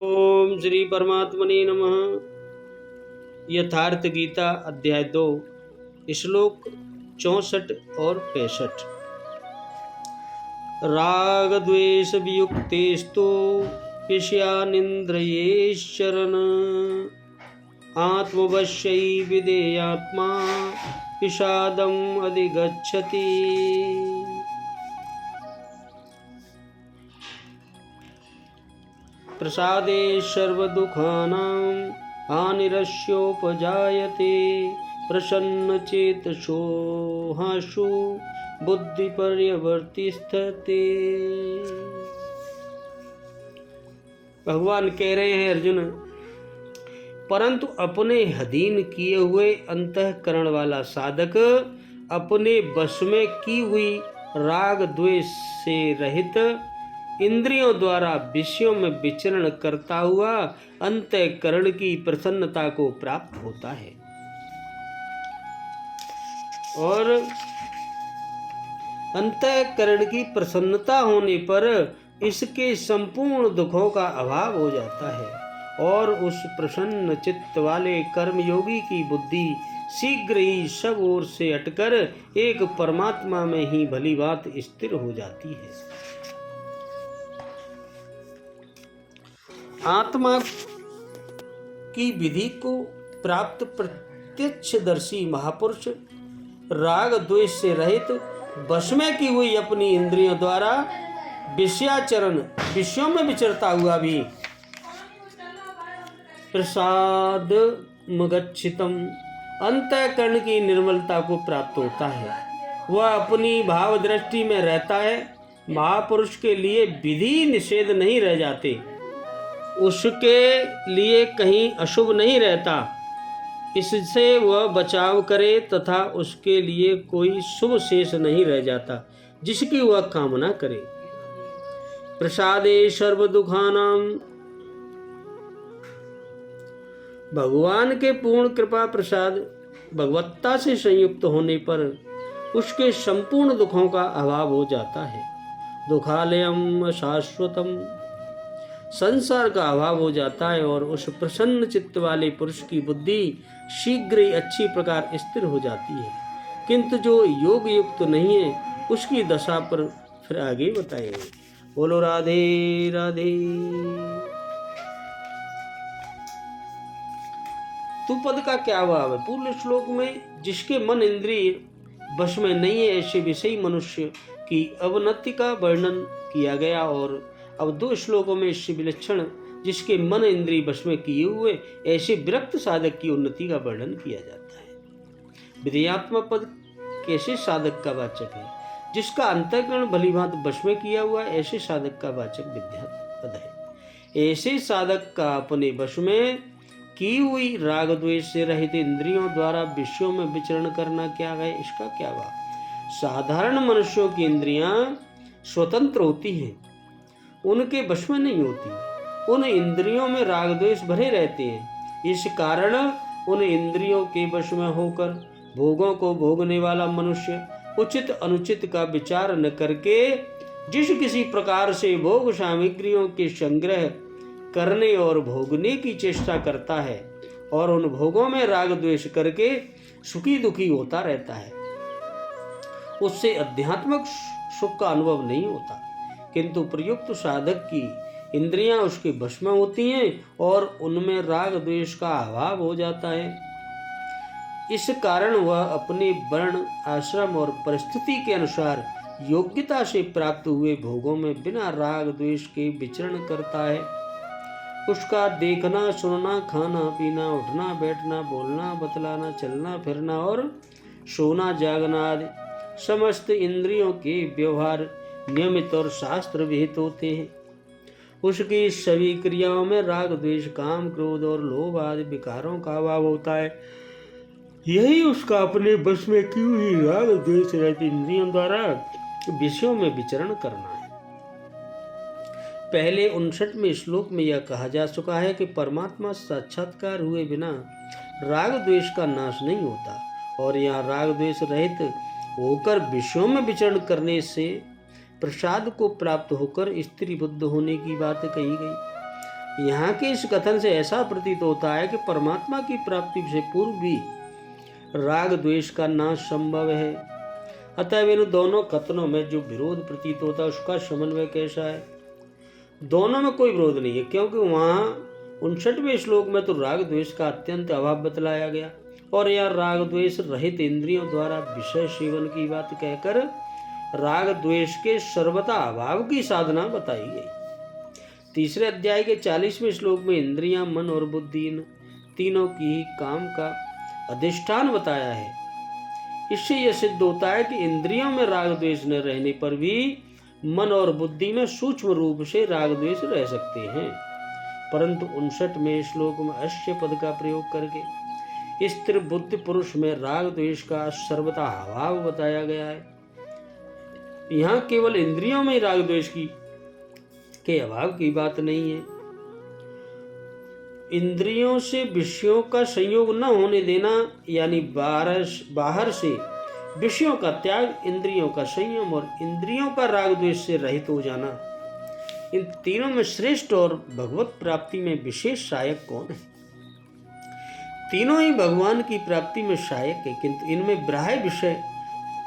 ओम श्री परमात्मने नमः। यथार्थ गीता अध्याय 2 श्लोक 64 और 65। राग द्वेष वियुक्तेस्तु विषयानिन्द्रियैश्चरन् आत्मवश्यै विधेयात्मा विषादम् अधिगच्छति। प्रसादे सर्वदुःखानां हानिरस्योपजायते प्रसन्नचेतसो हासु बुद्धिपर्यवर्तिष्ठते। भगवान कह रहे हैं अर्जुन, परंतु अपने अधीन किए हुए अंतःकरण वाला साधक अपने वश में की हुई राग द्वेष से रहित इंद्रियों द्वारा विषयों में विचरण करता हुआ अंतःकरण की प्रसन्नता को प्राप्त होता है और अंतःकरण की प्रसन्नता होने पर इसके संपूर्ण दुखों का अभाव हो जाता है और उस प्रसन्न चित्त वाले कर्मयोगी की बुद्धि शीघ्र ही सब ओर से हटकर एक परमात्मा में ही भली बात स्थिर हो जाती है। आत्मा की विधि को प्राप्त प्रत्यक्षदर्शी महापुरुष राग द्वेष से रहित वश में की हुई अपनी इंद्रियों द्वारा विषयाचरण विषयों में विचरता हुआ भी प्रसाद मगच्छितम अंतःकरण की निर्मलता को प्राप्त होता है। वह अपनी भाव दृष्टि में रहता है। महापुरुष के लिए विधि निषेध नहीं रह जाते, उसके लिए कहीं अशुभ नहीं रहता, इससे वह बचाव करे तथा उसके लिए कोई शुभ शेष नहीं रह जाता जिसकी वह कामना करे। प्रसादे सर्व दुखानाम भगवान के पूर्ण कृपा प्रसाद भगवत्ता से संयुक्त होने पर उसके संपूर्ण दुखों का अभाव हो जाता है। दुखालयम शाश्वतम संसार का अभाव हो जाता है और उस प्रसन्न चित्त वाले पुरुष की बुद्धि शीघ्र ही अच्छी प्रकार स्थिर हो जाती है। किंतु जो योग युक्त नहीं है उसकी दशा पर फिर आगे बताएंगे। बोलो राधे राधे। तू पद का क्या भाव है? पूर्व श्लोक में जिसके मन इंद्रिय वश में नहीं है ऐसे विषयी मनुष्य की अवनति का वर्णन किया गया और अब 2 श्लोकों में इससे विलक्षण जिसके मन इंद्रिय वश में किए हुए ऐसे विरक्त साधक की उन्नति का वर्णन किया जाता है। विधेयात्मा पद कैसे साधक का वाचक है? जिसका अंतःकरण भलीभांति वश में किया हुआ ऐसे साधक का वाचक विद्या पद है। ऐसे साधक का अपने वश में की हुई राग द्वेष से रहित इंद्रियों द्वारा विषयों में विचरण करना क्या है? इसका क्या भाव? साधारण मनुष्यों की इंद्रियां स्वतंत्र होती हैं, उनके वश में नहीं होती। उन इंद्रियों में राग द्वेष भरे रहते हैं। इस कारण उन इंद्रियों के वश में होकर भोगों को भोगने वाला मनुष्य उचित अनुचित का विचार न करके जिस किसी प्रकार से भोग सामग्रियों के संग्रह करने और भोगने की चेष्टा करता है और उन भोगों में राग द्वेष करके सुखी दुखी होता रहता है, उससे आध्यात्मिक सुख का अनुभव नहीं होता। किंतु प्रयुक्त साधक की इंद्रियां उसके वश में होती हैं और उनमें राग द्वेष का अभाव हो जाता है। इस कारण वह अपने वर्ण आश्रम और परिस्थिति के अनुसार योग्यता से प्राप्त हुए भोगों में बिना राग द्वेष के विचरण करता है। उसका देखना सुनना खाना पीना उठना बैठना बोलना बतलाना चलना फिरना और सोना जागना आदि समस्त इंद्रियों के व्यवहार नियमित और शास्त्र विहित होते हैं। उसकी सभी क्रियाओं में राग द्वेष काम क्रोध और लोभ आदि विकारों का अभाव होता है। यही उसका अपने बस में की हुई राग द्वेष रहती इंद्रियों द्वारा विषयों में विचरण करना है। पहले 59वें श्लोक में यह कहा जा चुका है कि परमात्मा साक्षात्कार हुए बिना राग द्वेष का नाश नहीं होता और यहाँ राग द्वेष रहित होकर विषयों में विचरण करने से प्रसाद को प्राप्त होकर स्त्री बुद्ध होने की बात कही गई। यहाँ के इस कथन से ऐसा प्रतीत होता है कि परमात्मा की प्राप्ति से पूर्व भी राग द्वेष का नाश संभव है। अतः इन दोनों कथनों में जो विरोध प्रतीत होता है उसका समन्वय कैसा है? दोनों में कोई विरोध नहीं है, क्योंकि वहाँ 59वें श्लोक में तो राग द्वेष का अत्यंत अभाव बतलाया गया और यह राग द्वेष रहित इंद्रियों द्वारा विषय सेवन की बात कहकर राग द्वेष के सर्वथा अभाव की साधना बताई गई। तीसरे अध्याय के 40वें श्लोक में इंद्रियां, मन और बुद्धि इन तीनों की ही काम का अधिष्ठान बताया है। इससे यह सिद्ध होता है कि इंद्रियों में राग द्वेष न रहने पर भी मन और बुद्धि में सूक्ष्म रूप से राग द्वेष रह सकते हैं, परंतु 59वें श्लोक में अश्य पद का प्रयोग करके स्थिर बुद्धि पुरुष में राग द्वेष का सर्वथा अभाव बताया गया है। यहाँ केवल इंद्रियों में राग द्वेष के अभाव की बात नहीं है। इंद्रियों से विषयों का संयोग न होने देना यानी बाहर से विषयों का त्याग, इंद्रियों का संयम और इंद्रियों का राग द्वेष से रहित हो जाना, इन तीनों में श्रेष्ठ और भगवत प्राप्ति में विशेष सहायक कौन है? तीनों ही भगवान की प्राप्ति में सहायक है, किंतु इनमें बाह्य विषय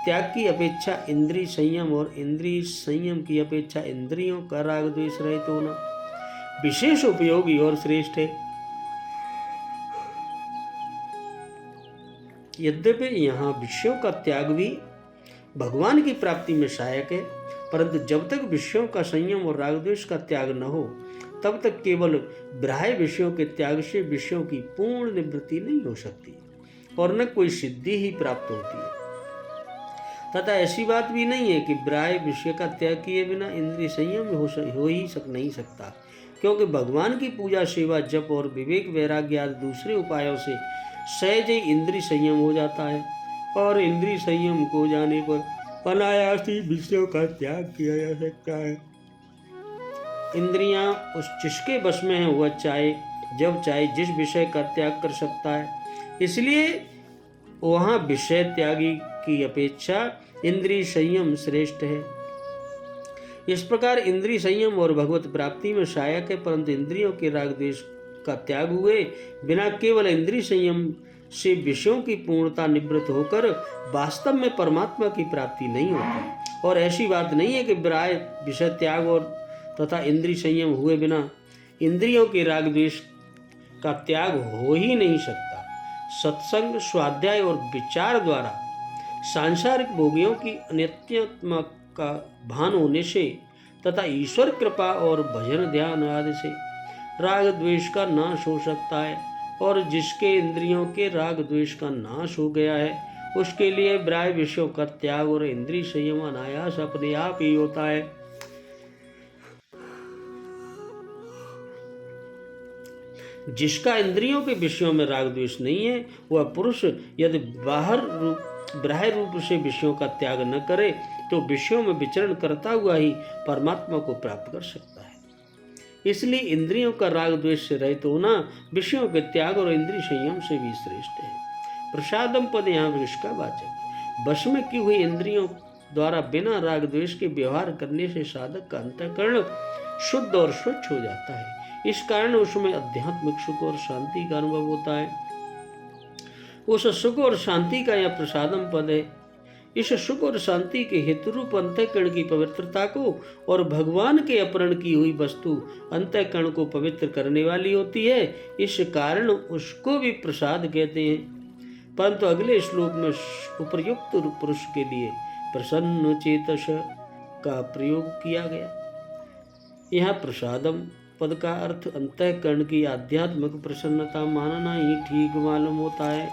त्याग की अपेक्षा इंद्रिय संयम और इंद्रिय संयम की अपेक्षा इंद्रियों का राग द्वेष रहित होना विशेष उपयोगी और श्रेष्ठ है। यद्यपि यहाँ विषयों का त्याग भी भगवान की प्राप्ति में सहायक है, परंतु जब तक विषयों का संयम और राग द्वेष का त्याग न हो तब तक केवल बाह्य विषयों के त्याग से विषयों की पूर्ण निवृत्ति नहीं हो सकती और न कोई सिद्धि ही प्राप्त होती है। तथा ऐसी बात भी नहीं है कि बाह्य विषय का त्याग किए बिना इंद्रिय संयम हो ही नहीं सकता, क्योंकि भगवान की पूजा, सेवा, जप और विवेक वैराग्य आदि दूसरे उपायों से सहज ही इंद्रिय संयम हो जाता है और इंद्रिय संयम को जाने पर अनायास ही विषयों का त्याग किया जा सकता है। इंद्रियां उस जिसके वश में है वह चाहे जब चाहे जिस विषय का त्याग कर सकता है, इसलिए वहाँ विषय त्यागी की अपेक्षा इंद्रिय संयम श्रेष्ठ है। इस प्रकार इंद्रिय संयम और भगवत प्राप्ति में सहायक है, परंतु इंद्रियों के राग द्वेष का त्याग हुए बिना केवल इंद्रिय संयम से विषयों की पूर्णता निवृत्त होकर वास्तव में परमात्मा की प्राप्ति नहीं होती। और ऐसी बात नहीं है कि बाह्य विषय त्याग और तथा इंद्रिय संयम हुए बिना इंद्रियों के राग द्वेष का त्याग हो ही नहीं सकता। सत्संग, स्वाध्याय और विचार द्वारा सांसारिक भोगियों की अनित्यत्मा का भान होने से तथा ईश्वर कृपा और भजन ध्यान आदि से राग द्वेष का नाश हो सकता है, और जिसके इंद्रियों के राग द्वेष का नाश हो गया है उसके लिए बाह्य विषयों का त्याग और इंद्रिय संयम अनायास अपने आप ही होता है। जिसका इंद्रियों के विषयों में राग द्वेष नहीं है वह पुरुष यदि बाह्य रूप से विषयों का त्याग न करे तो विषयों में विचरण करता हुआ ही परमात्मा को प्राप्त कर सकता है। इसलिए इंद्रियों का राग द्वेष से रहित होना विषयों के त्याग और इंद्रिय संयम से भी श्रेष्ठ है। प्रसादम पद यहाँ इसका वाचक। वश में की हुई इंद्रियों द्वारा बिना राग द्वेष के व्यवहार करने से साधक का अंतःकरण शुद्ध और स्वच्छ हो जाता है। इस कारण उसमें आध्यात्मिक सुख और शांति का अनुभव होता है। उस सुख और शांति का यह प्रसादम पद है। इस सुख और शांति के हेतु रूप अंतःकरण की पवित्रता को और भगवान के अपहरण की हुई वस्तु अंतःकरण को पवित्र करने वाली होती है, इस कारण उसको भी प्रसाद कहते हैं। परंतु अगले श्लोक में उपर्युक्त पुरुष के लिए प्रसन्न चेतस का प्रयोग किया गया। यह प्रसादम पद का अर्थ अंतःकरण की आध्यात्मिक प्रसन्नता मानना ही ठीक मालूम होता है।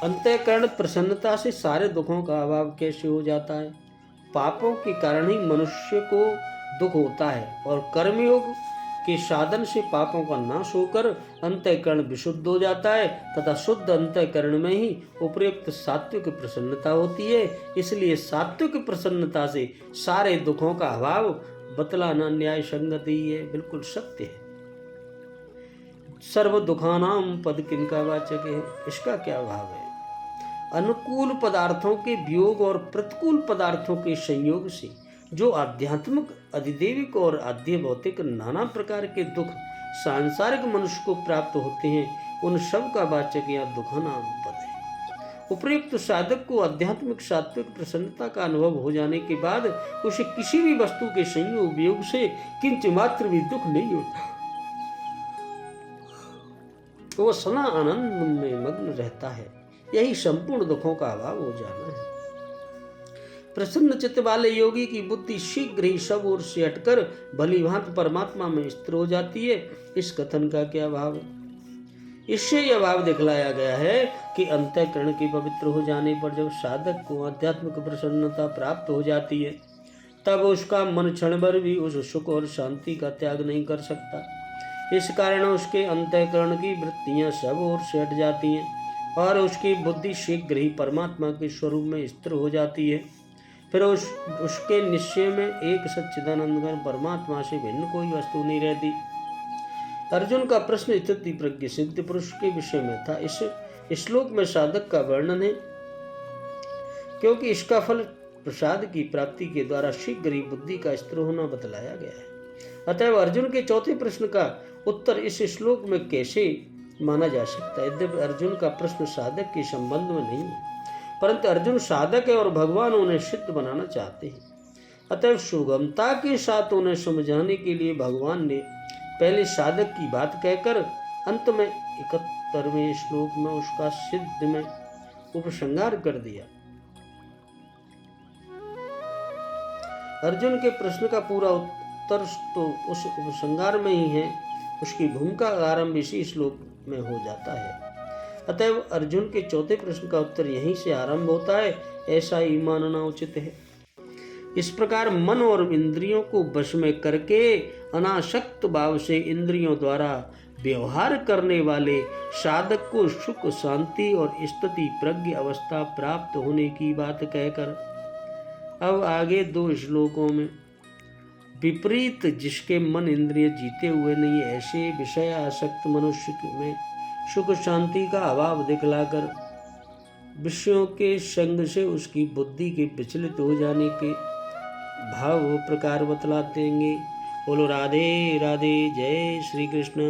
अंतःकरण प्रसन्नता से सारे दुखों का अभाव कैसे हो जाता है? पापों के कारण ही मनुष्य को दुख होता है और कर्मयोग के साधन से पापों का नाश होकर अंतःकरण विशुद्ध हो जाता है तथा शुद्ध अंतःकरण में ही उपयुक्त सात्विक प्रसन्नता होती है। इसलिए सात्विक प्रसन्नता से सारे दुखों का अभाव बतलाना न्याय संगत ही है, बिल्कुल सत्य है। सर्व दुखानाम पद किनका वाचक है? इसका क्या भाव है? अनुकूल पदार्थों के वियोग और प्रतिकूल पदार्थों के संयोग से जो आध्यात्मिक, अधिदैविक और आध्य भौतिक नाना प्रकार के दुख सांसारिक मनुष्य को प्राप्त होते हैं, उन सब का वाचक या दुखा नाम पद है। उपयुक्त साधक को आध्यात्मिक सात्विक प्रसन्नता का अनुभव हो जाने के बाद उसे किसी भी वस्तु के संयोग वियोग से किंच मात्र भी दुख नहीं होता। वो सना आनंद में मग्न रहता है। यही संपूर्ण दुखों का अभाव हो जाना है। प्रसन्न चित्त वाले योगी की बुद्धि शीघ्र ही सब ओर से हटकर भली भांति परमात्मा में स्थिर हो जाती है। इस कथन का क्या भाव है? इससे यह भाव दिखलाया गया है कि अंतःकरण के पवित्र हो जाने पर जब साधक को आध्यात्मिक प्रसन्नता प्राप्त हो जाती है, तब उसका मन क्षण भर भी उस सुख और शांति का त्याग नहीं कर सकता। इस कारण उसके अंतःकरण की वृत्तियां सब ओर से हट जाती हैं और उसकी बुद्धि शीघ्र ही परमात्मा के स्वरूप में स्थिर हो जाती है। फिर उसके निश्चय में एक सच्चिदानंद घन परमात्मा से भिन्न कोई वस्तु नहीं रहती। अर्जुन का प्रश्न स्थिति प्रज्ञ सिद्ध पुरुष के विषय में था। इस श्लोक में साधक का वर्णन है, क्योंकि इसका फल प्रसाद की प्राप्ति के द्वारा शीघ्र ही बुद्धि का स्थिर होना बतलाया गया है। अतएव अर्जुन के चौथे प्रश्न का उत्तर इस श्लोक में कैसे माना जा सकता है? यद्यपि अर्जुन का प्रश्न साधक के संबंध में नहीं है, परंतु अर्जुन साधक है और भगवान उन्हें सिद्ध बनाना चाहते हैं। अतएव सुगमता के साथ उन्हें समझाने के लिए भगवान ने पहले साधक की बात कहकर अंत में 71वें श्लोक में उसका सिद्ध में उपसंहार कर दिया। अर्जुन के प्रश्न का पूरा उत्तर तो उस उपसंहार में ही है। उसकी भूमिका का आरंभ इसी श्लोक में हो जाता है। अतएव अर्जुन के चौथे प्रश्न का उत्तर यहीं से आरंभ होता है, ऐसा ही मानना उचित है। इस प्रकार मन और इंद्रियों को वश में करके अनासक्त भाव से इंद्रियों द्वारा व्यवहार करने वाले साधक को सुख शांति और स्थिति प्रज्ञ अवस्था प्राप्त होने की बात कहकर अब आगे 2 श्लोकों में विपरीत, जिसके मन इंद्रिय जीते हुए नहीं, ऐसे विषय आसक्त मनुष्य में सुख शांति का अभाव दिखलाकर विषयों के संग से उसकी बुद्धि के विचलित हो जाने के भाव प्रकार बतलाते हैं। बोलो राधे राधे, जय श्री कृष्ण।